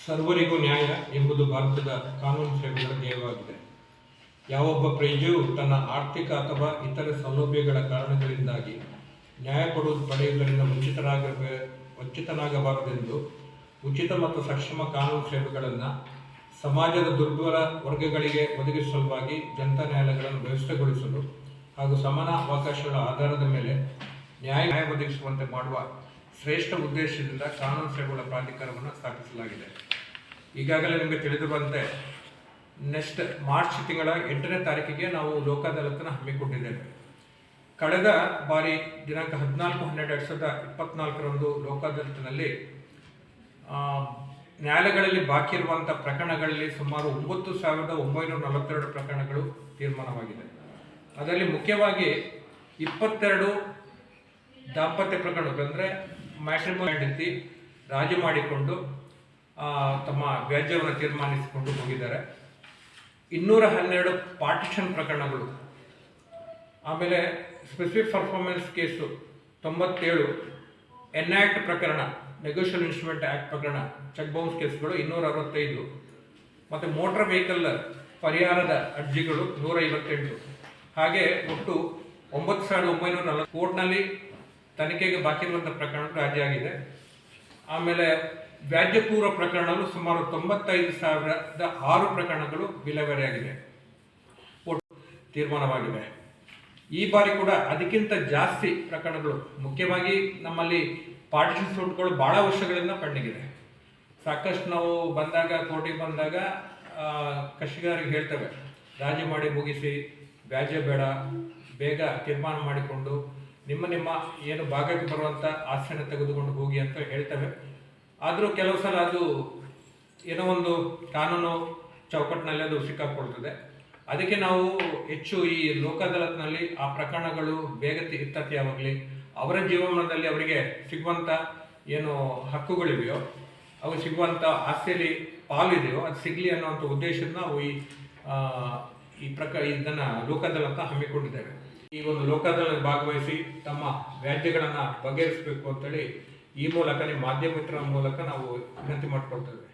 ಸರ್ವರಿಗೂ ನ್ಯಾಯ ಎಂಬುದು ಭಾರತದ ಕಾನೂನು ಸೇವೆಗಳ ಧ್ಯೇಯವಾಗಿದೆ. ಯಾವೊಬ್ಬ ಪ್ರಜೆಯು ತನ್ನ ಆರ್ಥಿಕ ಅಥವಾ ಇತರೆ ಸೌಲಭ್ಯಗಳ ಕಾರಣಗಳಿಂದಾಗಿ ನ್ಯಾಯ ಪಡೆಯುವುದರಿಂದ ವಂಚಿತನಾಗಬಾರದೆಂದು ಉಚಿತ ಮತ್ತು ಸಕ್ಷಮ ಕಾನೂನು ಸೇವೆಗಳನ್ನು ಸಮಾಜದ ದುರ್ಬಲ ವರ್ಗಗಳಿಗೆ ಒದಗಿಸುವ ಸಲುವಾಗಿ ಜನತಾ ನ್ಯಾಯಾಲಯಗಳನ್ನು ವ್ಯವಸ್ಥೆಗೊಳಿಸಲು ಹಾಗೂ ಸಮಾನ ಅವಕಾಶಗಳ ಆಧಾರದ ಮೇಲೆ ನ್ಯಾಯ ಒದಗಿಸುವಂತೆ ಮಾಡುವ ಶ್ರೇಷ್ಠ ಉದ್ದೇಶದಿಂದ ಕಾನೂನು ಸೇವೆಗಳ ಪ್ರಾಧಿಕಾರವನ್ನು ಸ್ಥಾಪಿಸಲಾಗಿದೆ. ಈಗಾಗಲೇ ನಿಮಗೆ ತಿಳಿದಿರುವಂತೆ ನೆಕ್ಸ್ಟ್ ಮಾರ್ಚ್ ತಿಂಗಳ 8ನೇ ತಾರೀಕಿಗೆ ನಾವು ಲೋಕ ಅದಾಲತನ್ನು ಹಮ್ಮಿಕೊಂಡಿದ್ದೇವೆ. ಕಳೆದ ಬಾರಿ ದಿನಾಂಕ 14/12/2024 ಲೋಕ ಅದಾಲತ್ನಲ್ಲಿ ನ್ಯಾಯಾಲಯಗಳಲ್ಲಿ ಬಾಕಿ ಇರುವಂಥ ಪ್ರಕರಣಗಳಲ್ಲಿ ಸುಮಾರು 9,942 ಪ್ರಕರಣಗಳು ತೀರ್ಮಾನವಾಗಿದೆ. ಅದರಲ್ಲಿ ಮುಖ್ಯವಾಗಿ 22 ದಾಂಪತ್ಯ ಪ್ರಕರಣಗಳು ಅಂದರೆ ಮ್ಯಾಟ್ರಿಮೋನಿ ಹೆಂಡತಿ ರಾಜಿ ಮಾಡಿಕೊಂಡು ತಮ್ಮ ವ್ಯಾಜ್ಯವನ್ನು ತೀರ್ಮಾನಿಸಿಕೊಂಡು ಹೋಗಿದ್ದಾರೆ. 212 ಪಾರ್ಟಿಷನ್ ಪ್ರಕರಣಗಳು, ಆಮೇಲೆ ಸ್ಪೆಸಿಫಿಕ್ ಪರ್ಫಾರ್ಮೆನ್ಸ್ ಕೇಸು 97, ಎನ್ಆಕ್ಟ್ ಪ್ರಕರಣ, ನೆಗೋಷಿಯಲ್ ಇನ್ಸ್ಟ್ರೂಮೆಂಟ್ ಆ್ಯಕ್ಟ್ ಪ್ರಕರಣ, ಚೆಕ್ ಬೌನ್ಸ್ ಕೇಸ್ಗಳು 265, ಮತ್ತು ಮೋಟಾರ್ ವೆಹಿಕಲ್ ಪರಿಹಾರದ ಅರ್ಜಿಗಳು 158. ಹಾಗೆ ಒಟ್ಟು 9,940 ಕೋರ್ಟ್ನಲ್ಲಿ ತನಿಖೆಗೆ ಬಾಕಿ ಇರುವಂಥ ಪ್ರಕರಣಗಳು ರಾಜಿಯಾಗಿದೆ. ಆಮೇಲೆ ವ್ಯಾಜ್ಯಪೂರ್ವ ಪ್ರಕರಣಗಳು ಸುಮಾರು 95,006 ಪ್ರಕರಣಗಳು ವಿಲೇವಾರಿಯಾಗಿದೆ, ಒಟ್ಟು ತೀರ್ಮಾನವಾಗಿದೆ. ಈ ಬಾರಿ ಕೂಡ ಅದಕ್ಕಿಂತ ಜಾಸ್ತಿ ಪ್ರಕರಣಗಳು, ಮುಖ್ಯವಾಗಿ ನಮ್ಮಲ್ಲಿ ಪಾರ್ಟಿಷನ್ ಸೂಟ್ಗಳು ಭಾಳ ವರ್ಷಗಳಿಂದ ಪೆಂಡಿಂಗಿದೆ. ಸಾಕಷ್ಟು ನಾವು ಬಂದಾಗ ಕೋರ್ಟಿಗೆ ಬಂದಾಗ ಕಕ್ಷಿಗಾರರಿಗೆ ಹೇಳ್ತೇವೆ, ರಾಜಿ ಮಾಡಿ ಮುಗಿಸಿ, ವ್ಯಾಜ್ಯ ಬೇಡ, ಬೇಗ ತೀರ್ಮಾನ ಮಾಡಿಕೊಂಡು ನಿಮ್ಮ ಏನು ಭಾಗಕ್ಕೆ ಬರುವಂಥ ಆಸ್ತಿಯನ್ನು ತೆಗೆದುಕೊಂಡು ಹೋಗಿ ಅಂತ ಹೇಳ್ತೇವೆ. ಆದರೂ ಕೆಲವು ಸಲ ಅದು ಏನೋ ಒಂದು ಕಾನೂನು ಚೌಕಟ್ಟಿನಲ್ಲಿ ಅದು ಸಿಕ್ಕಾಕೊಳ್ತದೆ. ಅದಕ್ಕೆ ನಾವು ಹೆಚ್ಚು ಈ ಲೋಕ ಅದಾಲತ್ನಲ್ಲಿ ಆ ಪ್ರಕರಣಗಳು ಬೇಗ ಇತ್ಯರ್ಥವಾಗಲಿ, ಅವರ ಜೀವನದಲ್ಲಿ ಅವರಿಗೆ ಸಿಗುವಂಥ ಏನು ಹಕ್ಕುಗಳಿವೆಯೋ, ಅವು ಸಿಗುವಂಥ ಆಸ್ತಿಯಲ್ಲಿ ಪಾಲಿದೆಯೋ ಅದು ಸಿಗಲಿ ಅನ್ನೋವಂಥ ಉದ್ದೇಶದಿಂದ ನಾವು ಇದನ್ನು ಲೋಕ ಅದಾಲತ್ ಹಮ್ಮಿಕೊಂಡಿದ್ದೇವೆ. ಈ ಒಂದು ಲೋಕ ಅದಾಲತ್ ಭಾಗವಹಿಸಿ ತಮ್ಮ ವ್ಯಾಜ್ಯಗಳನ್ನು ಬಗೆಹರಿಸಬೇಕು ಅಂತೇಳಿ ಈ ಮೂಲಕ ನಿಮ್ಮ ಮಾಧ್ಯಮ ಮಿತ್ರರ ಮೂಲಕ ನಾವು ವಿನಂತಿ ಮಾಡಿಕೊಳ್ತೇವೆ.